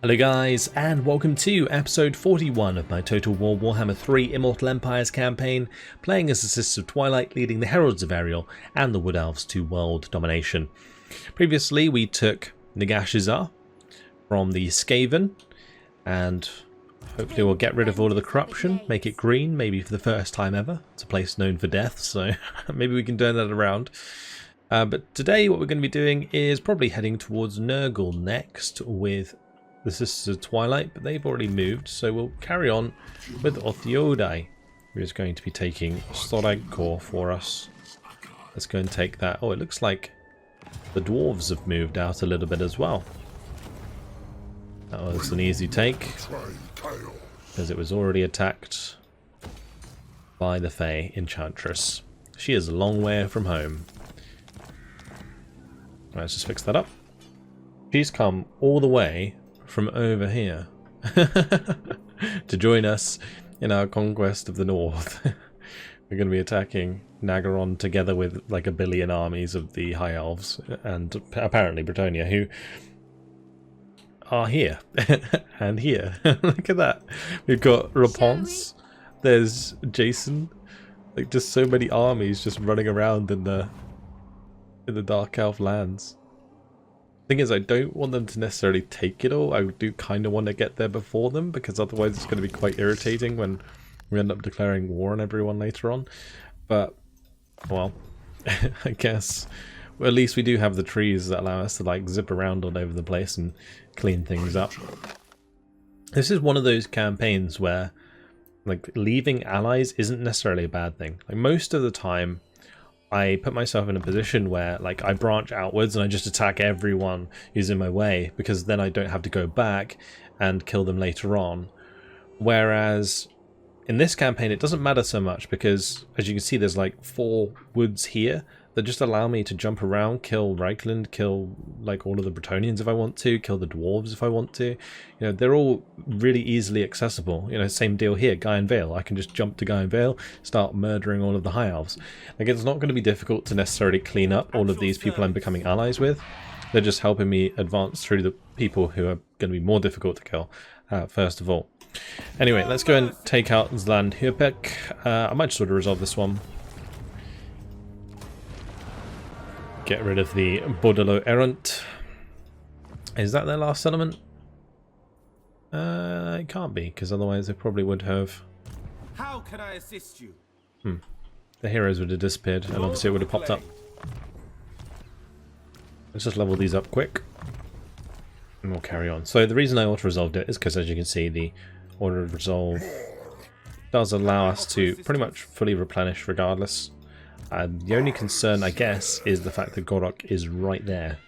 Hello guys, and welcome to episode 41 of my Total War Warhammer 3 Immortal Empires campaign, playing as the Sisters of Twilight, leading the Heralds of Ariel and the Wood Elves to world domination. Previously we took Nagashizar from the Skaven, and hopefully we'll get rid of all of the corruption, make it green, maybe for the first time ever. It's a place known for death, so maybe we can turn that around. But today what we're going to be doing is probably heading towards Nurgle next with the Sisters of Twilight, but they've already moved, so we'll carry on with Othiodai, who is going to be taking Storagkor for us. Let's go and take that. Oh, it looks like the dwarves have moved out a little bit as well. That was an easy take, because it was already attacked by the Fey Enchantress. She is a long way from home. Let's just fix that up. She's come all the way from over here to join us in our conquest of the north. We're going to be attacking Nagaron together with like a billion armies of the High Elves and apparently Bretonnia, who are here and here. Look at that. We've got Raponce, there's Jason, like just so many armies just running around in the Dark Elf lands. Thing is, I don't want them to necessarily take it all. I do kind of want to get there before them, because otherwise it's going to be quite irritating when we end up declaring war on everyone later on. But, well, I guess, well, at least we do have the trees that allow us to like zip around all over the place and clean things up. This is one of those campaigns where like leaving allies isn't necessarily a bad thing. Like most of the time, I put myself in a position where like I branch outwards and I just attack everyone who's in my way, because then I don't have to go back and kill them later on. Whereas in this campaign it doesn't matter so much, because as you can see there's like 4 woods here that just allow me to jump around, kill Reichland, kill like all of the Bretonnians if I want to, kill the dwarves if I want to. You know, they're all really easily accessible. You know, same deal here, Guy and Vale. I can just jump to Guy and Vale, start murdering all of the High Elves. Like, it's not going to be difficult to necessarily clean up all of these people I'm becoming allies with. They're just helping me advance through the people who are going to be more difficult to kill, first of all. Anyway, let's go and take out Zland Hupek. I might just sort of resolve this one. Get rid of the Bordelot Errant. Is that their last settlement? It can't be, because otherwise they probably would have. How can I assist you? The heroes would have disappeared, and obviously it would have popped up. Let's just level these up quick, and we'll carry on. So the reason I auto-resolved it is because, as you can see, the auto-resolve does allow us to pretty much fully replenish regardless. The only concern, I guess, is the fact that Gorok is right there.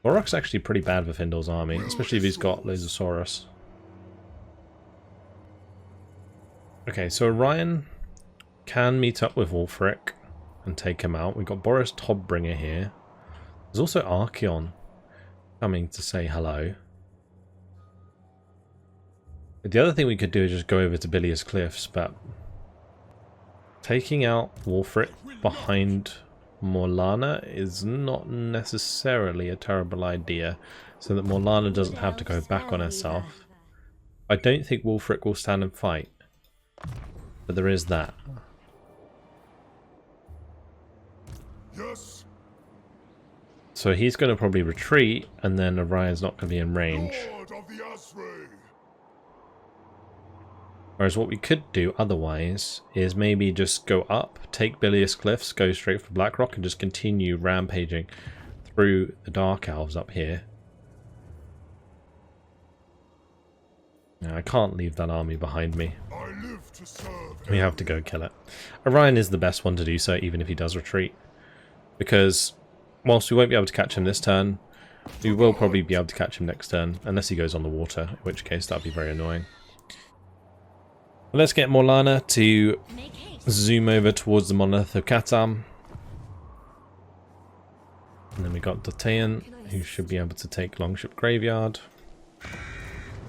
Gorok's actually pretty bad for Findor's army, especially if he's got Lazosaurus. Okay, so Orion can meet up with Wulfric and take him out. We've got Boris Tobbringer here. There's also Archeon coming to say hello. The other thing we could do is just go over to Bilious Cliffs, but taking out Wulfric behind Morlana is not necessarily a terrible idea, so that Morlana doesn't have to go back on herself. I don't think Wulfric will stand and fight, but there is that. Yes. So he's going to probably retreat, and then Orion's not going to be in range. Lord of the Asri. Whereas what we could do otherwise is maybe just go up, take Bilious Cliffs, go straight for Blackrock, and just continue rampaging through the Dark Elves up here. Now, I can't leave that army behind me. I live to serve. We have to go kill it. Orion is the best one to do so, even if he does retreat. Because whilst we won't be able to catch him this turn, we will probably be able to catch him next turn, unless he goes on the water, in which case that would be very annoying. Let's get Morlana to zoom over towards the Monolith of Katam. And then we got Dotean, who should be able to take Longship Graveyard.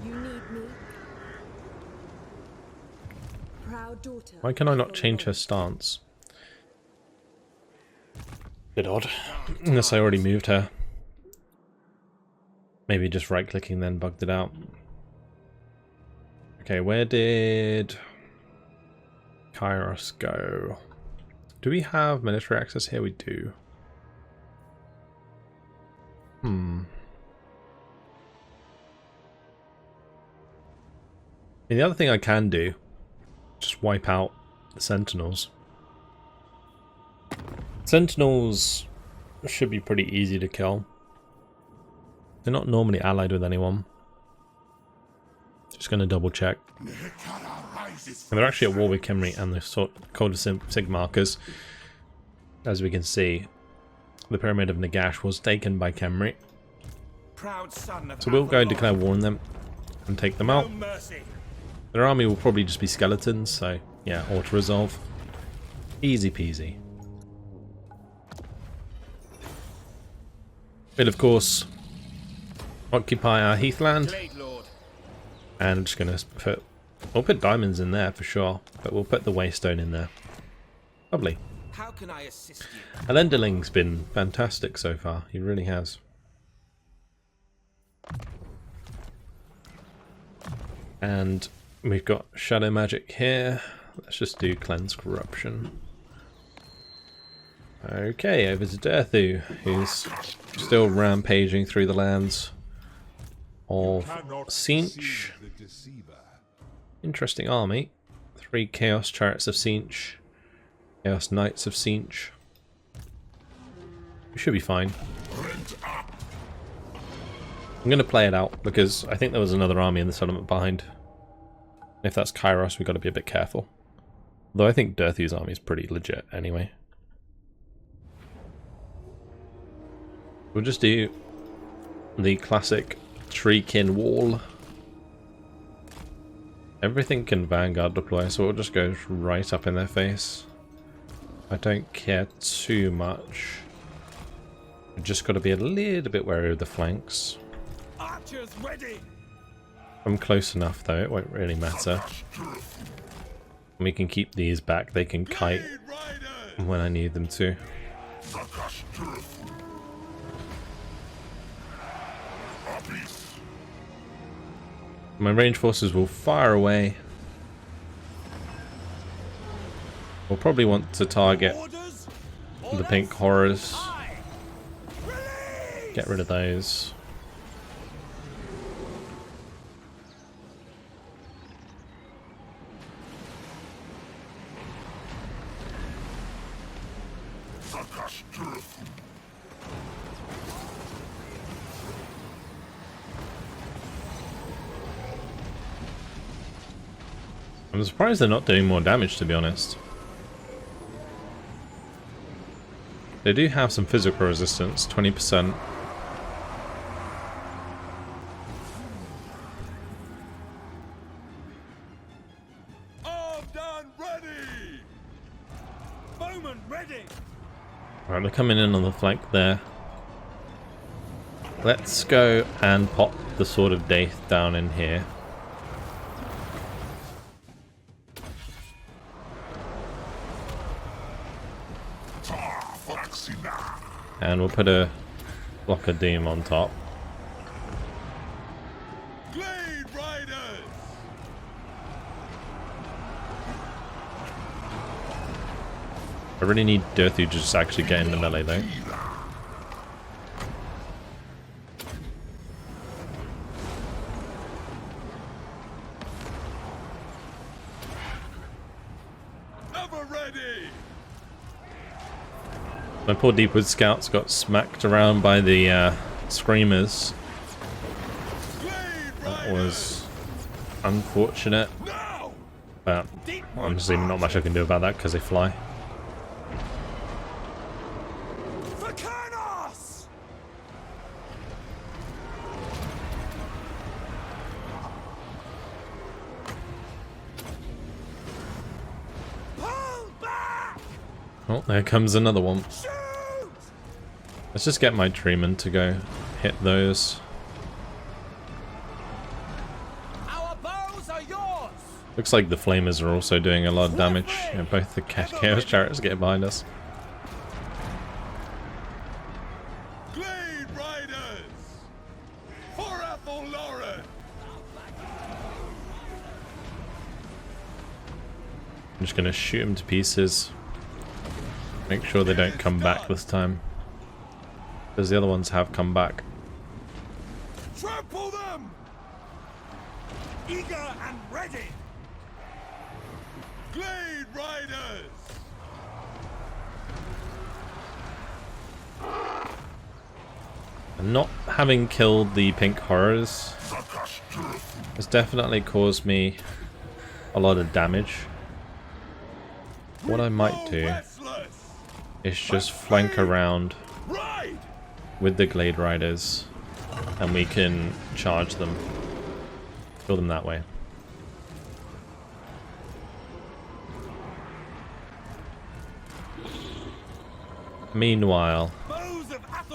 You need me. Proud daughter. Why can I not change her stance? Bit odd. Unless I already moved her. Maybe just right-clicking then bugged it out. Okay, where did Kairos go? Do we have military access here? We do. And the other thing I can do, just wipe out the Sentinels. Sentinels should be pretty easy to kill. They're not normally allied with anyone. Just going to double check. And they're actually at war with Khemri and the Code of Sigmarkers. As we can see, the Pyramid of Nagash was taken by Khemri. So we'll go and declare war on them and take them out. Their army will probably just be skeletons, so yeah, auto-resolve. Easy peasy. We'll of course occupy our heathland. And I'm just going to we'll put diamonds in there for sure, but we'll put the waystone in there. Lovely. How can I assist you? Elenderling's been fantastic so far, he really has. And we've got shadow magic here. Let's just do cleanse corruption. Okay, over to Durthu, who's still rampaging through the lands of Tzeentch. Interesting army. 3 Chaos Chariots of Tzeentch. Chaos Knights of Tzeentch. We should be fine. I'm going to play it out because I think there was another army in the settlement behind. If that's Kairos, we've got to be a bit careful. Though I think Durthu's army is pretty legit anyway. We'll just do the classic Treekin wall. Everything can Vanguard deploy, so it just goes right up in their face. I don't care too much. We've just got to be a little bit wary of the flanks. Archers ready. I'm close enough though, it won't really matter. We can keep these back, they can kite when I need them to. My range forces will fire away. We'll probably want to target the pink horrors. Get rid of those. I'm surprised they're not doing more damage, to be honest. They do have some physical resistance, 20%. Alright, they're coming in on the flank there. Let's go and pop the Sword of Death down in here. And we'll put a Block of Doom on top. I really need Durthu to just actually get in the melee though. My poor Deepwood scouts got smacked around by the screamers. That was unfortunate, but honestly not much I can do about that because they fly. Oh, there comes another one. Let's just get my treemen to go hit those. Our bows are yours. Looks like the flamers are also doing a lot of damage. Yeah, both the Chaos Chariots get behind us. I'm just going to shoot them to pieces. Make sure they don't come back this time. Because the other ones have come back. Trample them! Eager and ready! Glade Riders! And not having killed the pink horrors has definitely caused me a lot of damage. What I might do is just flank around with the Glade Riders and we can charge them. Kill them that way. Meanwhile,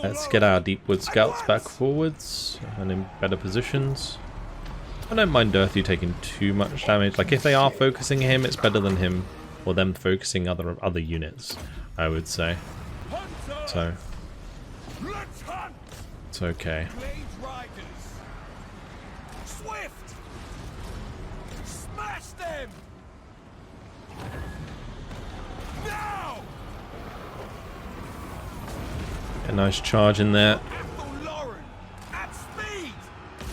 let's get our Deepwood Scouts back forwards and in better positions. I don't mind Durthu taking too much damage. Like, if they are focusing him, it's better than him or them focusing other units, I would say. So, it's okay. Swift! Smash them! Now! A nice charge in there. At speed!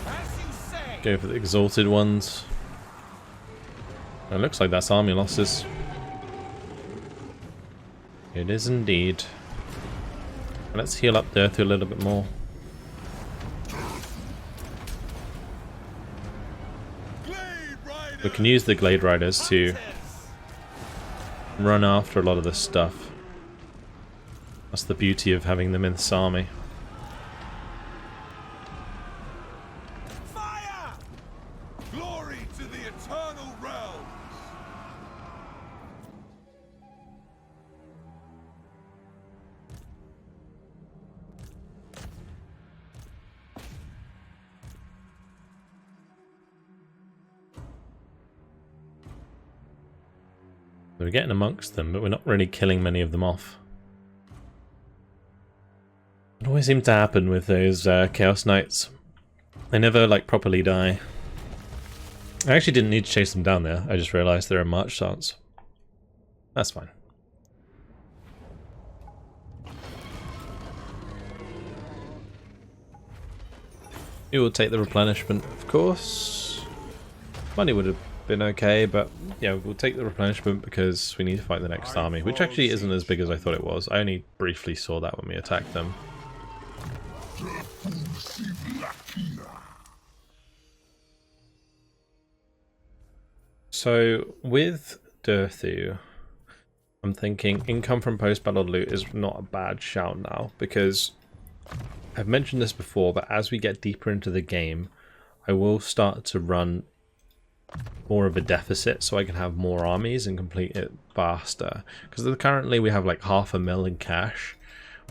As you say! Go for the exalted ones. It looks like that's army losses. It is indeed. Let's heal up Durthu a little bit more. We can use the Glade Riders to run after a lot of this stuff. That's the beauty of having them in this army. Fire! Glory to the eternal realms! We're getting amongst them, but we're not really killing many of them off. It always seems to happen with those Chaos Knights. They never, like, properly die. I actually didn't need to chase them down there. I just realised they're a march stance. That's fine. We will take the replenishment, of course. Money would have been okay, but yeah, we'll take the replenishment because we need to fight the next army, which actually isn't as big as I thought it was. I only briefly saw that when we attacked them. So with Durthu, I'm thinking income from post-battle loot is not a bad shout now, because I've mentioned this before, but as we get deeper into the game, I will start to run more of a deficit so I can have more armies and complete it faster. Because currently we have like 500,000 in cash.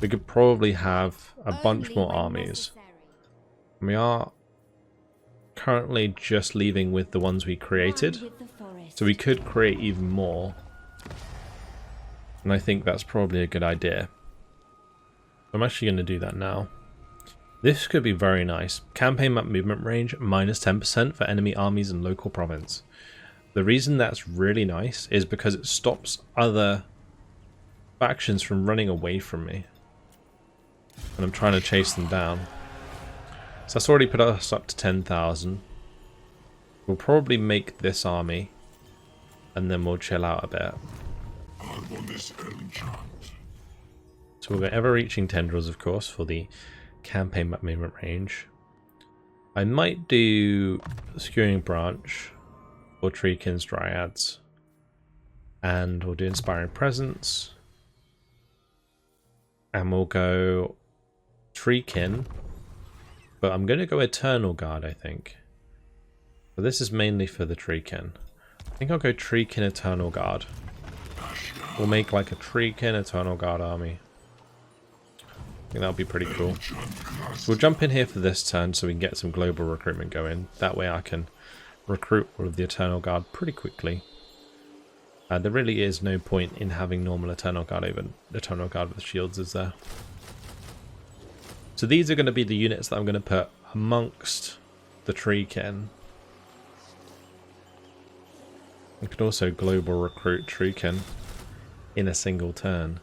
We could probably have a bunch more armies. And we are currently just leaving with the ones we created. So we could create even more. And I think that's probably a good idea. I'm actually going to do that now. This could be very nice. Campaign map movement range minus 10% for enemy armies in local province. The reason that's really nice is because it stops other factions from running away from me. And I'm trying to chase them down. So that's already put us up to 10,000. We'll probably make this army. And then we'll chill out a bit. So we'll get ever-reaching tendrils, of course, for the campaign map movement range. I might do Skewing Branch or Treekin's Dryads. And we'll do Inspiring Presence. And we'll go Treekin. But I'm going to go Eternal Guard, I think. So this is mainly for the Treekin. I think I'll go Treekin Eternal Guard. We'll make like a Treekin Eternal Guard army. I think that'll be pretty cool. So we'll jump in here for this turn so we can get some global recruitment going. That way I can recruit all of the Eternal Guard pretty quickly. There really is no point in having normal Eternal Guard over Eternal Guard with shields, is there? So these are going to be the units that I'm going to put amongst the Treekin. We could also global recruit Trukin in a single turn.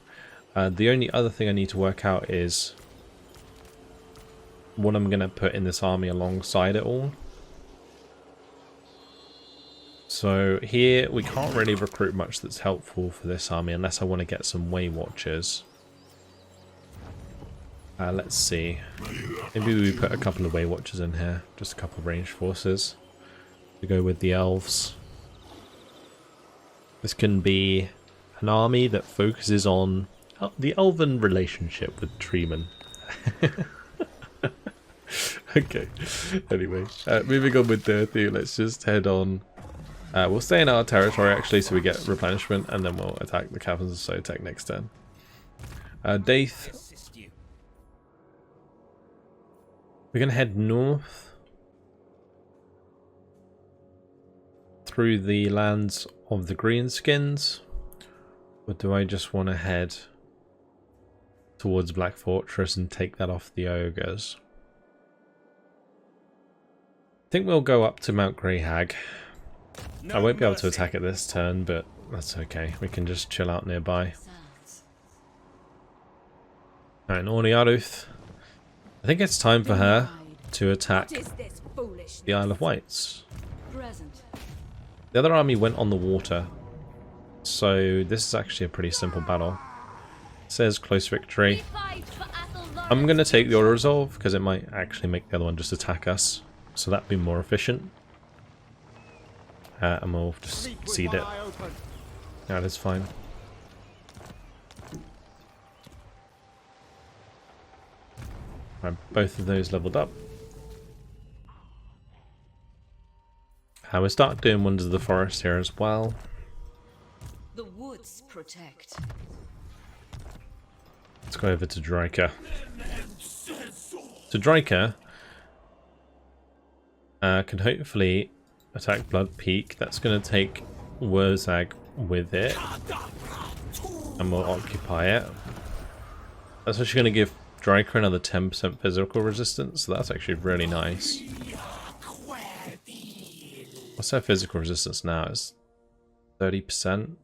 The only other thing I need to work out is what I'm going to put in this army alongside it all. So here we can't really recruit much that's helpful for this army unless I want to get some Way Watchers. Let's see. Maybe we put a couple of Way Watchers in here. Just a couple of ranged forces to go with the Elves. This can be an army that focuses on the elven relationship with Treeman. Okay. Anyway, moving on with Durthu, let's just head on. We'll stay in our territory actually so we get replenishment, and then we'll attack the Caverns of Sotek next turn. Daith. We're going to head north through the lands of the Greenskins. Or do I just want to head towards Black Fortress and take that off the Ogres? I think we'll go up to Mount Greyhag. I won't be able to attack it this turn, but that's okay. We can just chill out nearby. Alright, Orniaruth. I think it's time for her to attack the Isle of Wights. The other army went on the water, so this is actually a pretty simple battle. It says close victory. I'm going to take the Auto Resolve because it might actually make the other one just attack us, so that'd be more efficient. And we'll just cede it. That is fine. Right, both of those leveled up. We'll start doing Wonders of the Forest here as well. The woods protect. Let's go over to Drycha. So Drycha can hopefully attack Blood Peak. That's going to take Wurzag with it. And we'll occupy it. That's actually going to give Drycha another 10% physical resistance, so that's actually really nice. What's her physical resistance now? It's 30%.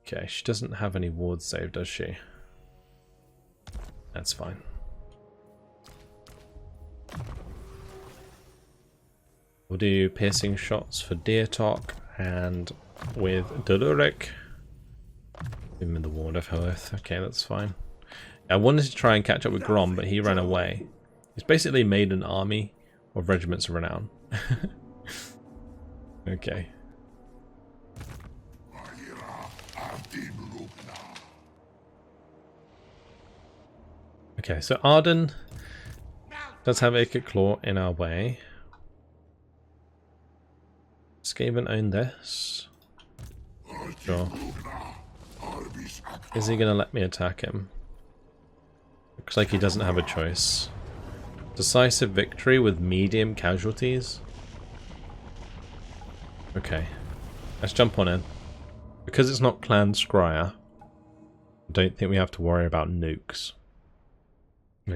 Okay, she doesn't have any ward save, does she? That's fine. We'll do piercing shots for Deertok, and with Deluric. Give him the Ward of Hearth. Okay, that's fine. I wanted to try and catch up with Grom, but he ran away. He's basically made an army of Regiments of Renown. Okay. Okay, so Arden does have Acre Claw in our way. Skaven own this. Sure. Is he going to let me attack him? Looks like he doesn't have a choice. Decisive victory with medium casualties? Okay. Let's jump on in. Because it's not Clan Scryer, I don't think we have to worry about nukes.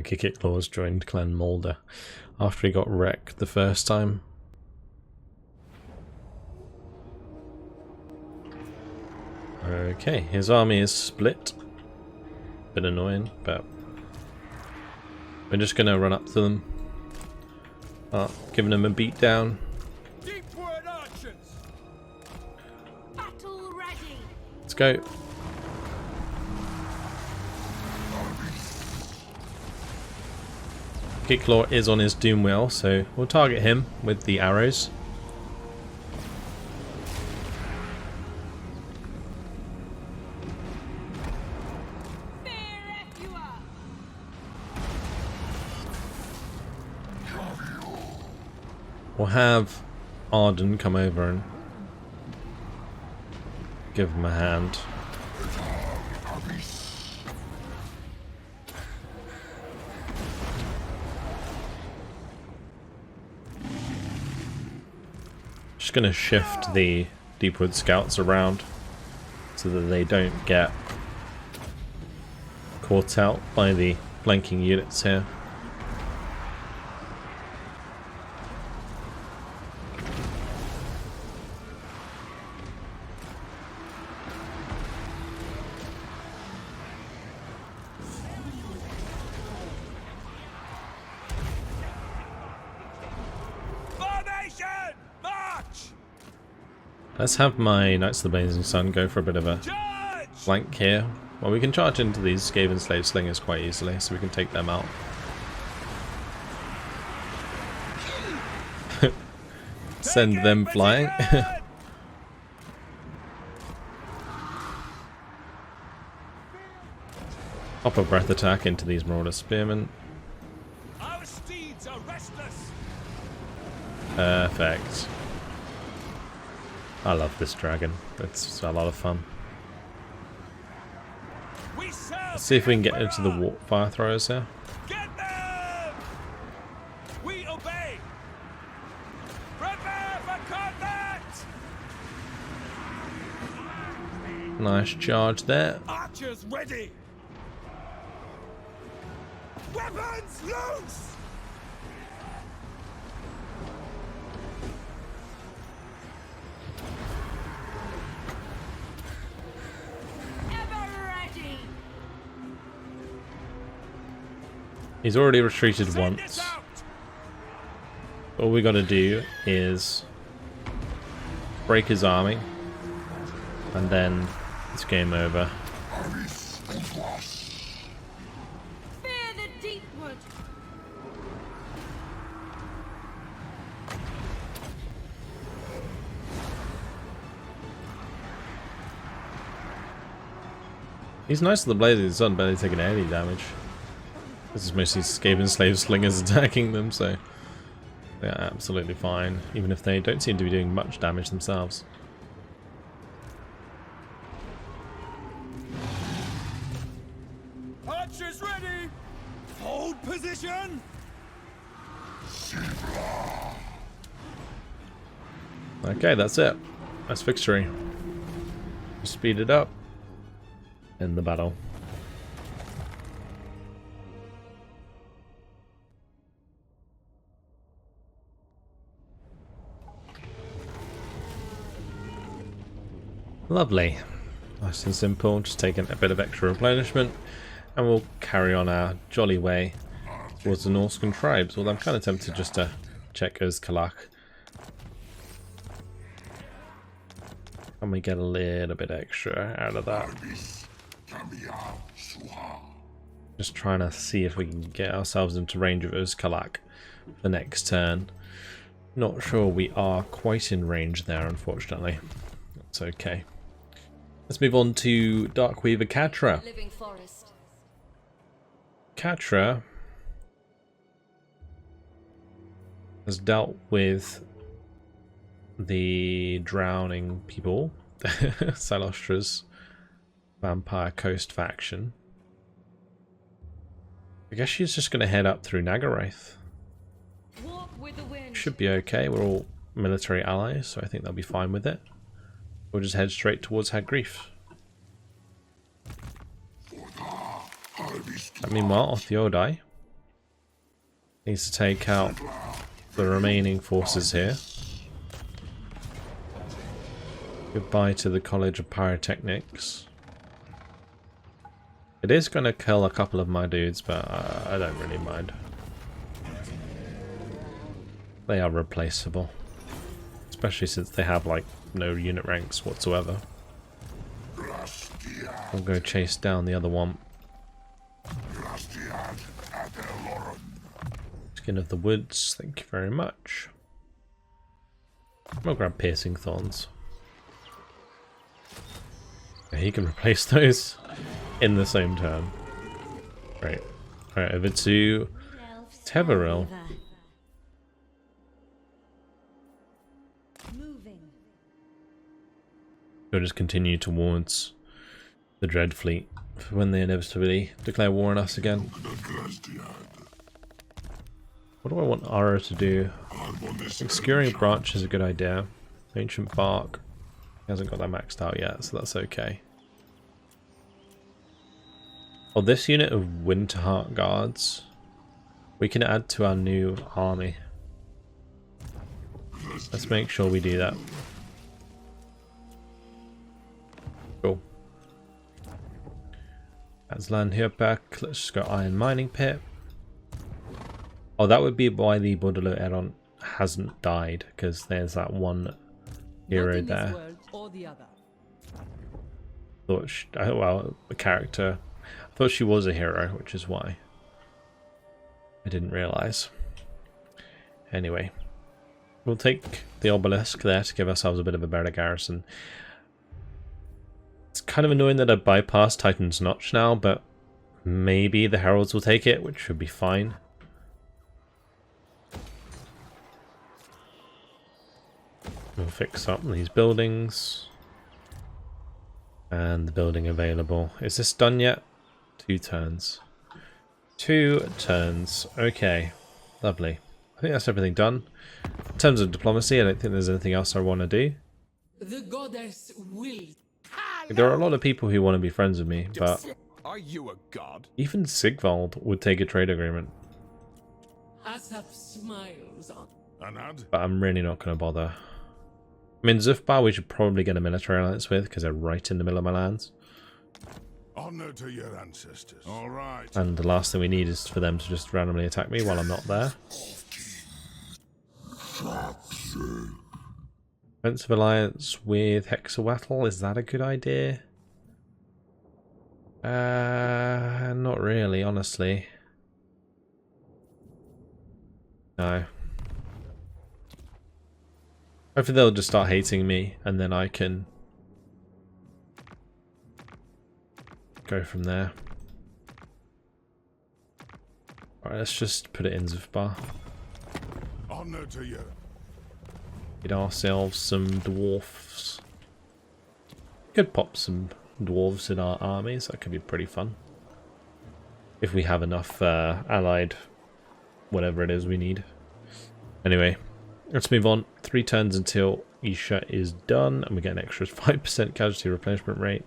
Kick Claws joined Clan Mulder after he got wrecked the first time. Okay, his army is split. Bit annoying, but we're just gonna run up to them. Giving them a beat down. Deepward archers. Battle ready. Let's go. Kicklaw is on his doom wheel, so we'll target him with the arrows. We'll have Arden come over and give him a hand. Just going to shift the Deepwood Scouts around so that they don't get caught out by the flanking units here. Let's have my Knights of the Blazing Sun go for a bit of a Charge! flank here. Well, we can charge into these Skaven Slave Slingers quite easily, so we can take them out. Send them flying. Pop a breath attack into these Marauder Spearmen. Our steeds are restless. Perfect. I love this dragon. It's a lot of fun. We serve. Let's see if we can get into the fire throwers here. Get them! We obey. Prepare for combat! Nice charge there. Archers ready. Weapons loose! Ever ready. He's already retreated Send us once. out! All we gotta do is break his army, and then it's game over. Fear the deep wood. He's nice to the Blazing Sun, barely taking any damage. This is mostly Skaven Slave Slingers attacking them, so they're absolutely fine, even if they don't seem to be doing much damage themselves. Archers ready! Hold position! Okay, that's it. That's victory. Speed it up. End the battle. Lovely. Nice and simple, just taking a bit of extra replenishment, and we'll carry on our jolly way towards the Norscan tribes, although I'm kind of tempted just to check Kalak. And we get a little bit extra out of that. Just trying to see if we can get ourselves into range of Kalak the next turn. Not sure we are quite in range there, unfortunately. That's okay. Let's move on to Darkweaver Catra. Living forest. Catra has dealt with the drowning people, Silostra's Vampire Coast faction. I guess she's just going to head up through Nagarath. Walk with the wind. Should be okay. We're all military allies, so I think they'll be fine with it. We'll just head straight towards Hagrief. And meanwhile, Theodai needs to take out the remaining forces here. Goodbye to the College of Pyrotechnics. It is going to kill a couple of my dudes, but I don't really mind. They are replaceable. Especially since they have, like, no unit ranks whatsoever. We'll go chase down the other one. Skin of the Woods, thank you very much. We'll grab Piercing Thorns. He can replace those in the same turn. Right. Alright, over to Teveril. We'll just continue towards the Dread Fleet for when they inevitably declare war on us again. What do I want Ara to do? Obscuring Branch is a good idea. Ancient Bark. He hasn't got that maxed out yet, so that's okay. Oh, this unit of Winterheart Guards we can add to our new army. Let's make sure we do that. Cool. That's land here back. Let's just go Iron Mining Pit. Oh, that would be why the Bordelot Eron hasn't died, because there's that one hero Not in this there. world or the other. Thought she, well, the character. I thought she was a hero, which is why I didn't realize. Anyway, we'll take the obelisk there to give ourselves a bit of a better garrison. It's kind of annoying that I bypassed Titan's Notch now, but maybe the Heralds will take it, which should be fine. We'll fix up these buildings. And the building available. Is this done yet? 2 turns. 2 turns. Okay. Lovely. I think that's everything done. In terms of diplomacy, I don't think there's anything else I want to do. The goddess will. There are a lot of people who want to be friends with me, but Are you a god? even Sigvald would take a trade agreement. Asap smiles on. Anad? But I'm really not going to bother. I mean, Zufbar we should probably get a military alliance with, because they're right in the middle of my lands. Honor to your ancestors. All right. And the last thing we need is for them to just randomly attack me while I'm not there. Offensive alliance with Hexawattle, is that a good idea? Not really, honestly. No. Hopefully they'll just start hating me, and then I can go from there. Alright, let's just put it in Zufbar. Honor to you. Get ourselves some dwarfs. Could pop some dwarves in our armies, that could be pretty fun. If we have enough allied whatever it is we need. Anyway, let's move on. 3 turns until Isha is done, and we get an extra 5% casualty replenishment rate.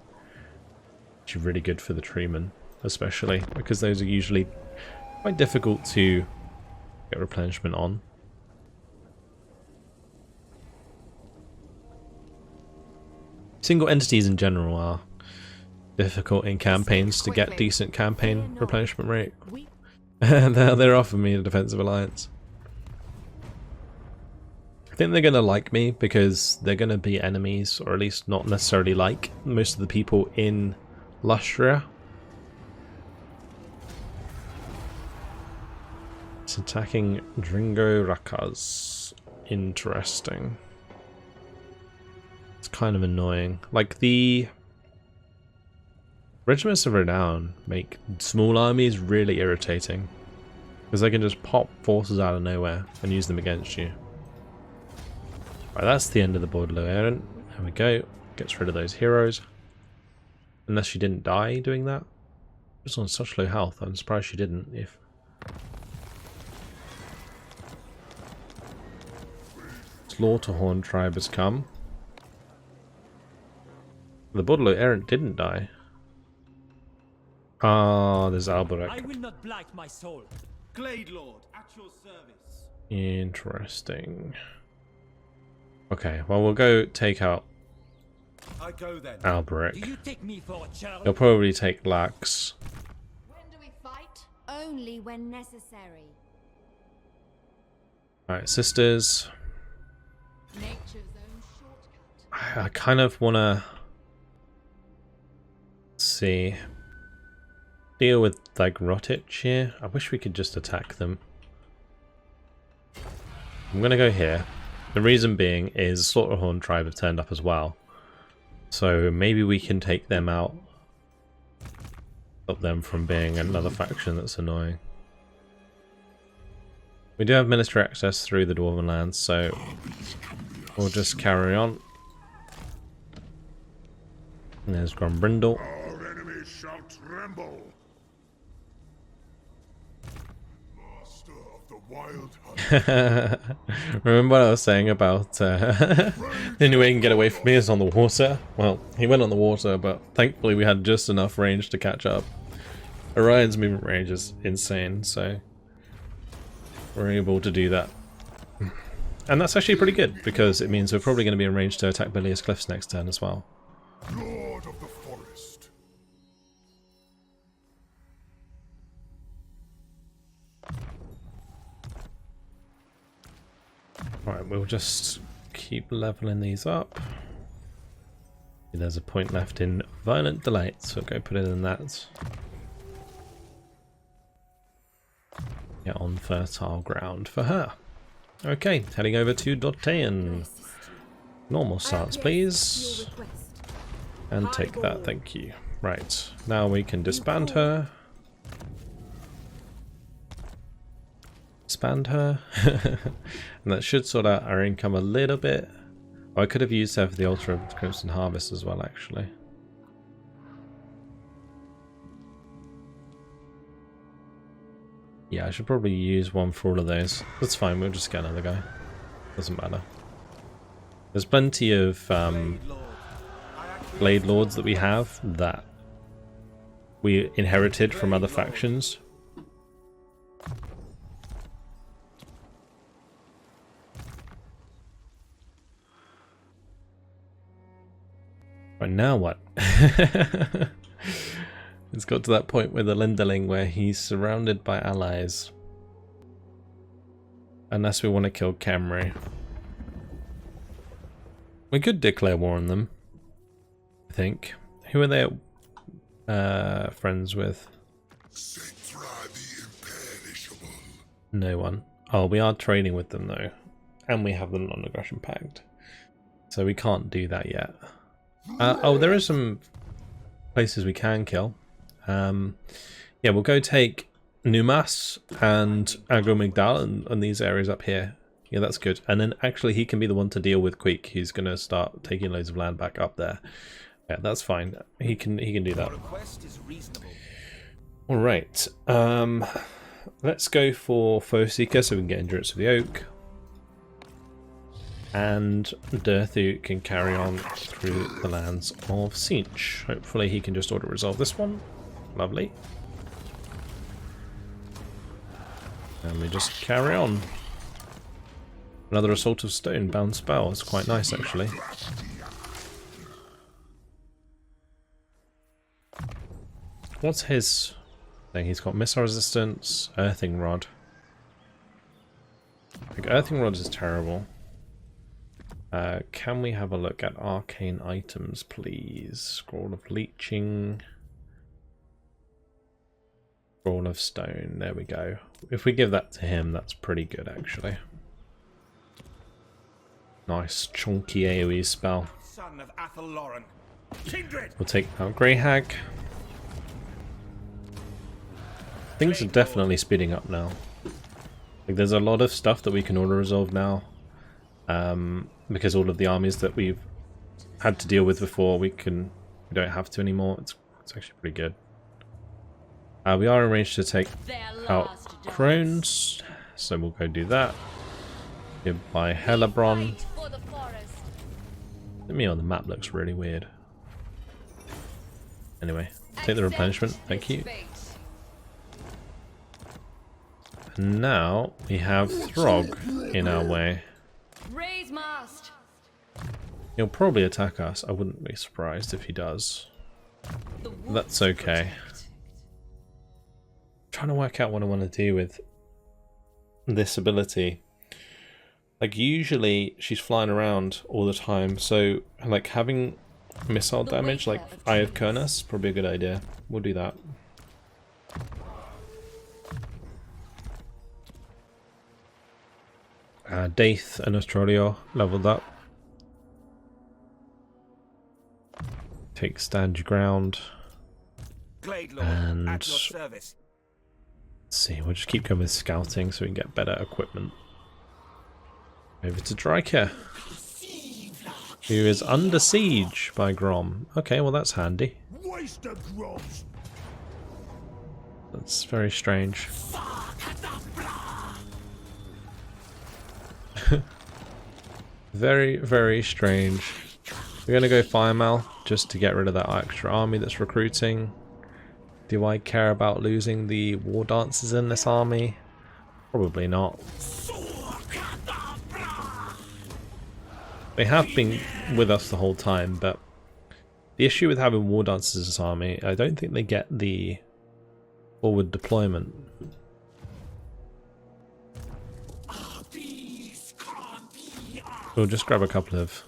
Which is really good for the treemen, especially, because those are usually quite difficult to get replenishment on. Single entities in general are difficult in campaigns to get decent campaign replenishment rate. And they're offering me a defensive alliance. I think they're going to like me because they're going to be enemies, or at least not necessarily like most of the people in Lustria. It's attacking Dringo Rakas. Interesting. It's kind of annoying. Like, the Regiments of Renown make small armies really irritating, because they can just pop forces out of nowhere and use them against you. Right, that's the end of the Bordello Errant. There we go. Gets rid of those heroes. Unless she didn't die doing that. Just on such low health, I'm surprised she didn't. If Slaughterhorn tribe has come. The Bordello Errant didn't die. Ah, there's Alberich. I will not blight my soul. Glade Lord, at your service. Interesting. Okay, well, we'll go take out I go then. Do Alberich. you take me for a child? He'll probably take Lax. When do we fight? Only when necessary. Alright, sisters. Nature's own shortcut. I kind of want to see, deal with like Rotich here. I wish we could just attack them. I'm gonna go here. The reason being is Slaughterhorn tribe have turned up as well, so maybe we can take them out, stop them from being another faction that's annoying. We do have military access through the Dwarven lands, so we'll just carry on. And there's Grombrindle. Our enemies shall tremble. Master of the wild hunt. Remember what I was saying about the only way he can get away from me is on the water? Well, he went on the water, but thankfully we had just enough range to catch up. Orion's movement range is insane, so we're able to do that. And that's actually pretty good, because it means we're probably going to be in range to attack Bilious Cliffs next turn as well. Lord of the forest. Right, we'll just keep leveling these up. There's a point left in Violent Delight, so go put it in that. Get on fertile ground for her. Okay, heading over to Dorthaean. Normal stance, please. And take that, thank you. Right, now we can disband her. Disband her. And that should sort out our income a little bit. Oh, I could have used her for the Altar of Crimson Harvest as well, actually. Yeah, I should probably use one for all of those. That's fine, we'll just get another guy. Doesn't matter. There's plenty of Blade Lords that we have that we inherited from other factions. Right, now what? It's got to that point with the Linderling where he's surrounded by allies. Unless we want to kill Camry. We could declare war on them, I think. Who are they friends with? No one. Oh, we are trading with them though. And we have the non-aggression pact. So we can't do that yet. Oh, there are some places we can kill. Yeah, we'll go take Numas and Agromigdal and these areas up here. Yeah, that's good. And then actually he can be the one to deal with Queek. He's going to start taking loads of land back up there. Yeah, that's fine. He can do that. All right. Let's go for Foe Seeker so we can get Endurance of the Oak. And Durthu can carry on through the lands of Siege. Hopefully he can just auto-resolve this one. Lovely. And we just carry on. Another Assault of Stone bound spell. It's quite nice actually. What's his thing? He's got missile resistance, Earthing Rod. Like, Earthing Rod is terrible. Can we have a look at arcane items, please? Scroll of Leeching. Scroll of Stone. There we go. If we give that to him, that's pretty good, actually. Nice, chunky AoE spell. Son of Athel Lauren. Kindred. We'll take out Grey Hag. Things are definitely speeding up now. Like, there's a lot of stuff that we can auto-resolve now. Because all of the armies that we've had to deal with before, we don't have to anymore. It's actually pretty good. We are arranged to take out Crones, so we'll go do that. Goodbye Helebron. Me on the map looks really weird. Anyway, take the replenishment, thank you. And now we have THROGG in our way. Raise mast. He'll probably attack us. I wouldn't be surprised if he does. That's okay. I'm trying to work out what I want to do with this ability. Like, usually she's flying around all the time, so like having missile damage like Eye of Kurnus, probably a good idea. We'll do that. Daith and Astrolio leveled up. Take stand your ground. And let's see, we'll just keep going with scouting so we can get better equipment. Over to Drycha, who is under siege by Grom. Okay, well that's handy. That's very strange. Very, very strange. We're going to go Firemal just to get rid of that extra army that's recruiting. Do I care about losing the war dancers in this army? Probably not. They have been with us the whole time, but the issue with having war dancers in this army, I don't think they get the forward deployment. We'll just grab a couple of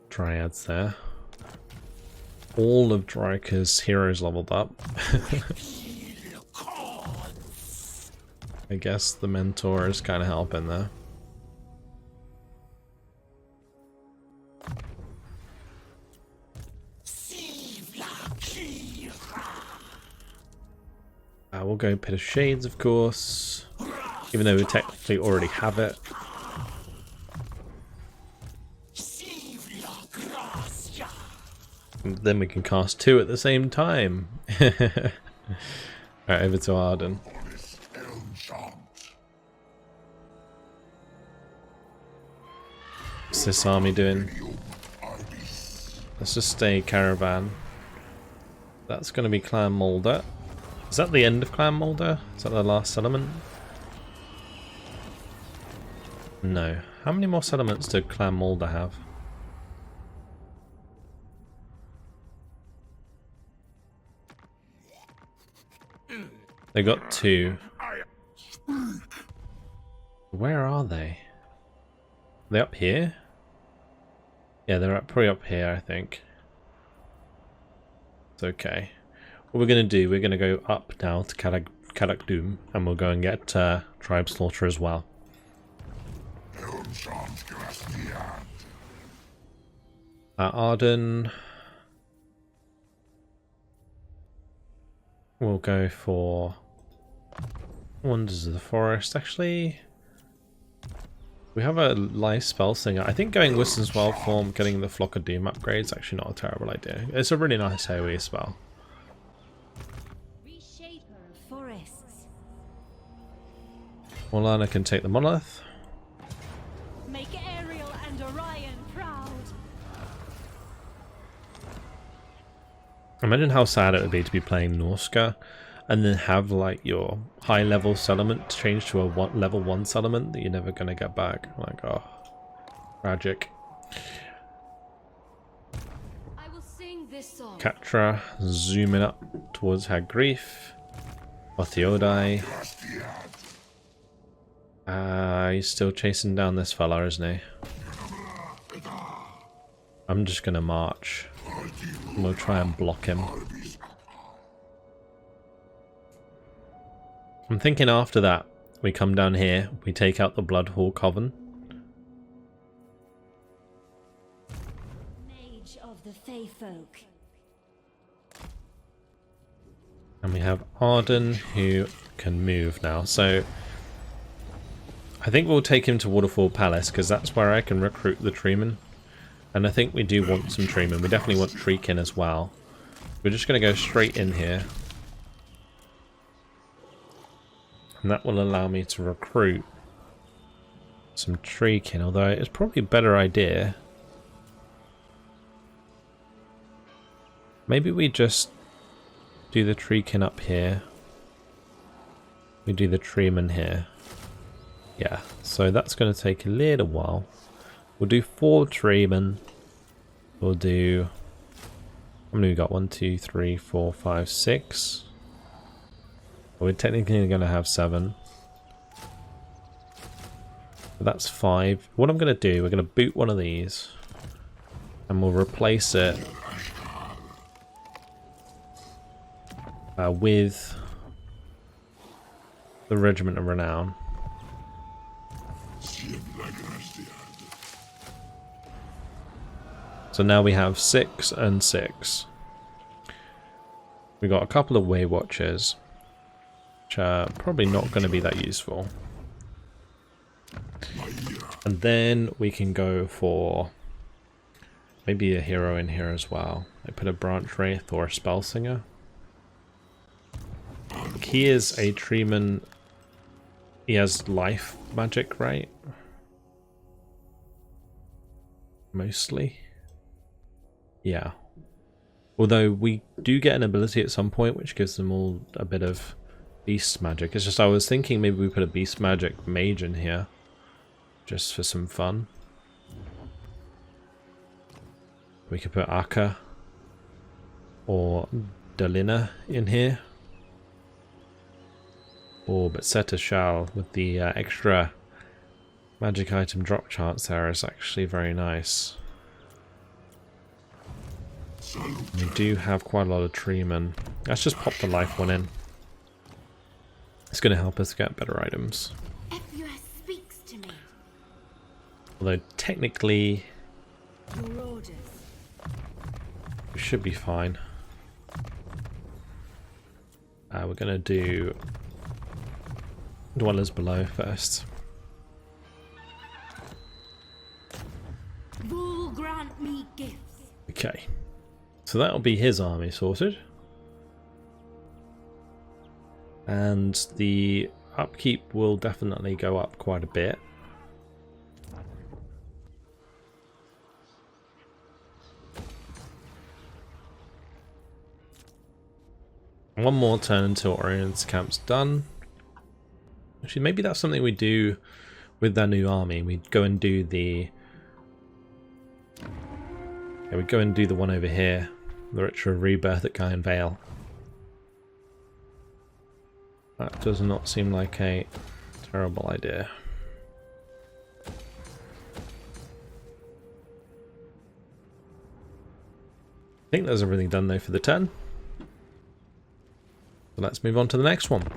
Dryads there. All of Drycha's heroes leveled up. I guess the mentor is kind of helping there. We'll go Pit of Shades, of course, even though we technically already have it. And then we can cast 2 at the same time. Alright, over to Arden. What's this army doing? Let's just stay Caravan. That's going to be Clan Moulder. Is that the end of Clan Moulder? Is that the last settlement? No. How many more settlements did Clan Moulder have? They got 2. Where are they? Are they up here? Yeah, they're probably up here, I think. It's okay. What we're going to do, we're going to go up now to Kadak-Dum, and we'll go and get Tribe Slaughter as well. Arden. We'll go for Wonders of the Forest. Actually, we have a live spell singer. I think going Wisdom's Wild Form, getting the Flock of Doom upgrade is actually not a terrible idea. It's a really nice AoE spell. Morlana can take the Monolith. Make Ariel and Orion proud. Imagine how sad it would be to be playing Norska and then have like your high level settlement change to a level 1 settlement that you're never going to get back. Like, oh, tragic. I will sing this song. Katra zooming up towards Hagrief. Othiodai. He's still chasing down this fella, isn't he? I'm just gonna march. We'll try and block him. I'm thinking after that, we come down here, we take out the Bloodhawk Coven. Mage of the Fey Folk. And we have Arden, who can move now. So I think we'll take him to Waterfall Palace, because that's where I can recruit the Treeman. And I think we do want some Treeman. We definitely want Treekin as well. We're just going to go straight in here. And that will allow me to recruit some Treekin, although it's probably a better idea. Maybe we just do the Treekin up here. We do the Treeman here. Yeah, so that's going to take a little while. We'll do 4 Treemen. We'll do... How many we got? 1, 2, 3, 4, 5, 6. We're technically going to have 7. But that's 5. What I'm going to do, we're going to boot one of these. And we'll replace it with the Regiment of Renown. So now we have 6 and 6. We got a couple of Way Watchers, which are probably not going to be that useful. And then we can go for maybe a hero in here as well. I put a Branch Wraith or a Spell Singer. He is a Treeman. He has life magic, right? Mostly. Yeah. Although we do get an ability at some point which gives them all a bit of beast magic. It's just I was thinking maybe we put a beast magic mage in here. Just for some fun. We could put Akka or Dalina in here. Or but Seta Shal with the extra magic item drop charts there is actually very nice. We do have quite a lot of treemen. Let's just pop the life one in. It's going to help us get better items. Epius speaks to me. Although technically Your orders. we should be fine. We're going to do Dwellers Below first. Bull grant me gifts. Okay. So that'll be his army sorted. And the upkeep will definitely go up quite a bit. One more turn until Orion's camp's done. Actually, maybe that's something we do with that new army. We go and do the... Yeah, we go and do the one over here. The Ritual of Rebirth at Guyan Vale. That does not seem like a terrible idea. I think that's everything done though for the turn. So let's move on to the next one.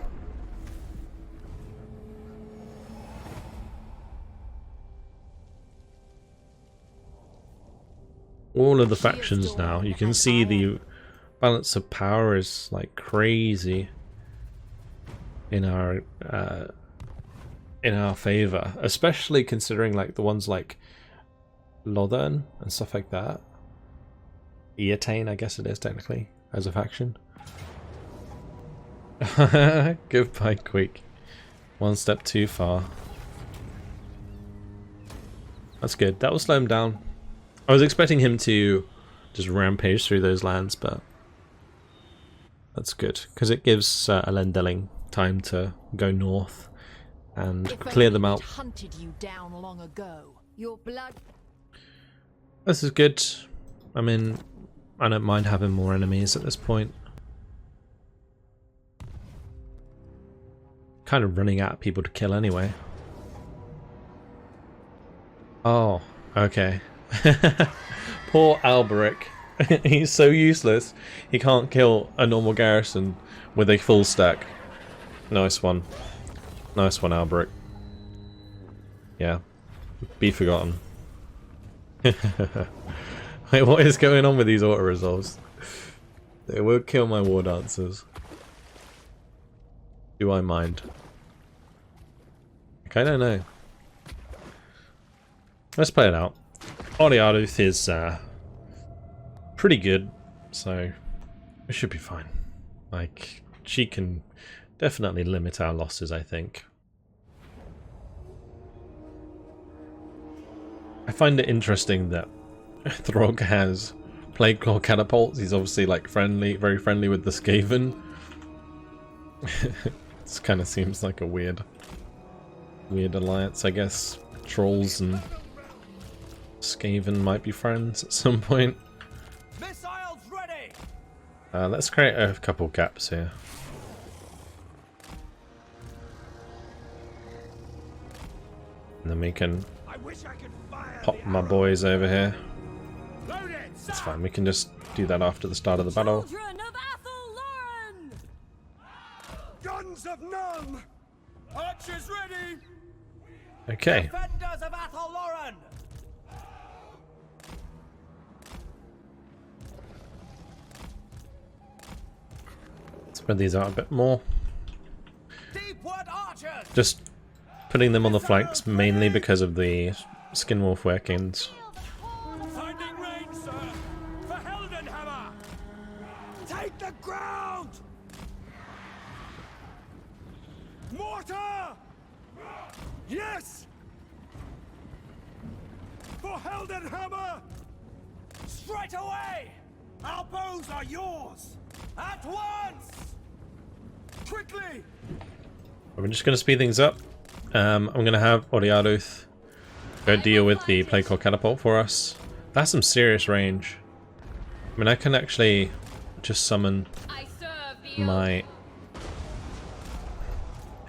All of the factions now, you can see the balance of power is like crazy in our favor, especially considering like the ones like Lothern and stuff like that. Eatane, I guess it is technically, as a faction. Goodbye, Quake. One step too far. That's good. That will slow him down. I was expecting him to just rampage through those lands, but that's good because it gives Elendeling time to go north and clear them out. Hunted you down long ago. Your blood. This is good. I mean, I don't mind having more enemies at this point. Kind of running out of people to kill anyway. Oh, okay. Poor Alberic. He's so useless. He can't kill a normal garrison with a full stack. Nice one. Nice one, Alberic. Yeah. Be forgotten. Wait, what is going on with these auto resolves? They will kill my war dancers. Do I mind? I don't know. Let's play it out. Oriaduth is pretty good, so it should be fine. Like, she can definitely limit our losses, I think. I find it interesting that THROGG has Plague Claw catapults. He's obviously like friendly, very friendly with the Skaven. This kind of seems like a weird alliance, I guess. Trolls and Skaven might be friends at some point. Missiles ready. Let's create a couple gaps here. And then we can I wish I could fire pop my boys over here. It's fine, we can just do that after the start of the battle. Children of Athel Lauren! Guns of none. Archers ready. Okay. Defenders of Athel Lauren. Spread these out a bit more. Deepwood archers. Just putting them on the flanks mainly because of the Skinwolf workings. Finding range, sir. For Heldenhammer. Take the ground. Mortar. Yes. For Heldenhammer. Straight away. Our bows are yours. At once. Quickly. We're just going to speed things up. I'm going to have Oriaduth go deal with the Plague Claw catapult for us. That's some serious range. I mean, I can actually just summon I serve the my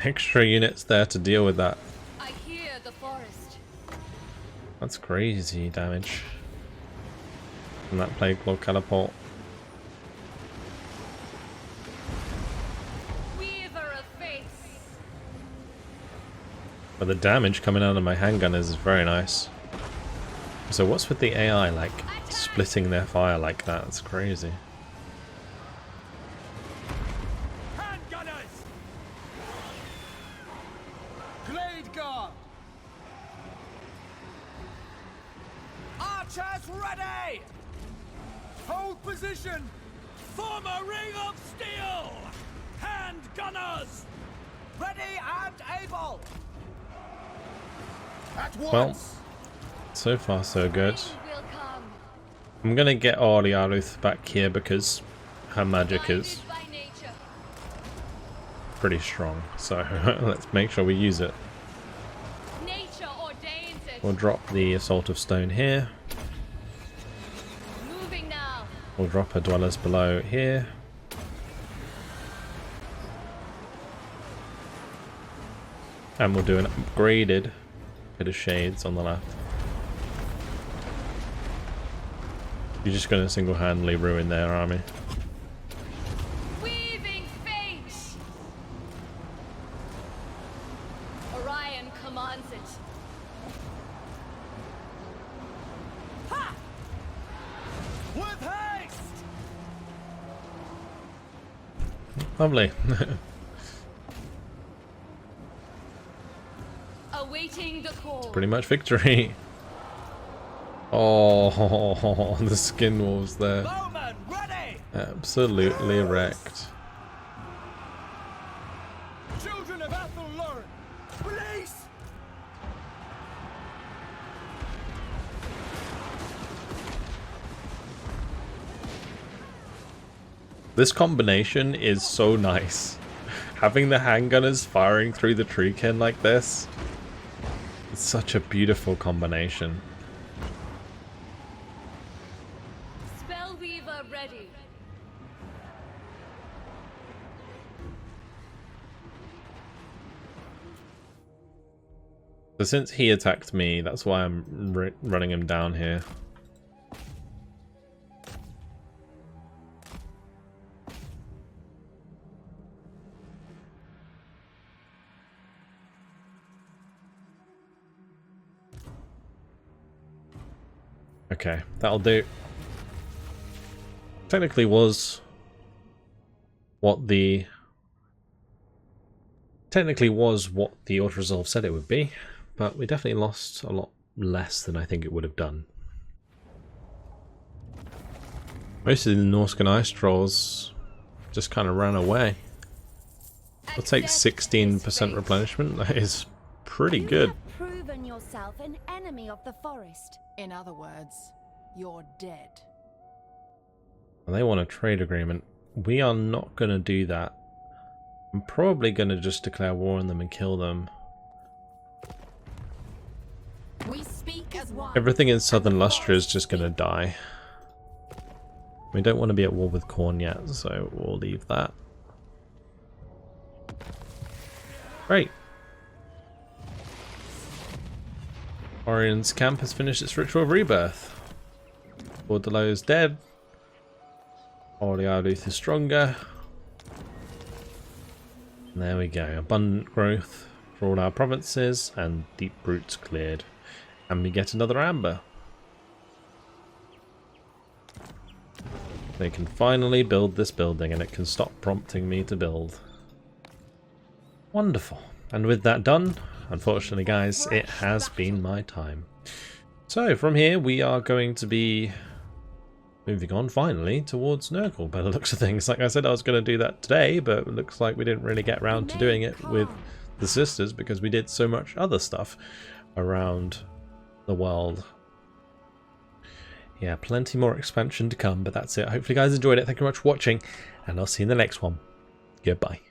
extra units there to deal with that. I hear the forest. That's crazy damage. And that Plague Lord Catapult. Weaver of Fates. But the damage coming out of my handgunners is very nice. So what's with the AI, like, splitting their fire like that? It's crazy. Handgunners! Glade Guard! Archers ready! Hold position! Form a ring of steel! Handgunners! Ready and able! At once! Well, so far so good. Will come. I'm gonna get Ariel back here because her magic is Guided by nature. pretty strong. So let's make sure we use it. Nature ordains it. We'll drop the Assault of Stone here. Moving now. We'll drop her Dwellers below here. And we'll do an upgraded bit of Shades on the left. You're just going to single-handedly ruin their army. Weaving fate. Orion commands it. Ha! With haste! Lovely. Awaiting the call. Pretty much victory. Oh, the skin wolves there. Bowman ready! Absolutely wrecked. Children of Athel Lauren, release! This combination is so nice. Having the handgunners firing through the treekin like this. It's such a beautiful combination. Spellweaver ready. So since he attacked me, that's why I'm running him down here. Okay, that'll do. Technically was what the auto resolve said it would be, but we definitely lost a lot less than I think it would have done. Most of the Norscan ice trolls just kind of ran away. We'll take 16% replenishment. That is pretty good. You have proven yourself an enemy of the forest. In other words, you're dead. And they want a trade agreement. We are not going to do that. I'm probably going to just declare war on them and kill them. We speak as one. Everything in Southern Lustra is just going to die. We don't want to be at war with Khorne yet, so we'll leave that. Great. Orion's camp has finished its ritual of rebirth. Bordelot is dead. Ariel is stronger. And there we go. Abundant growth for all our provinces and deep roots cleared. And we get another amber. They can finally build this building and it can stop prompting me to build. Wonderful. And with that done, unfortunately guys, it has been my time. So from here we are going to be moving on finally towards Nurgle by the looks of things. Like I said, I was going to do that today, but it looks like we didn't really get around to doing it with the sisters because we did so much other stuff around the world. Yeah, plenty more expansion to come, but that's it. Hopefully you guys enjoyed it. Thank you very much for watching, and I'll see you in the next one. Goodbye.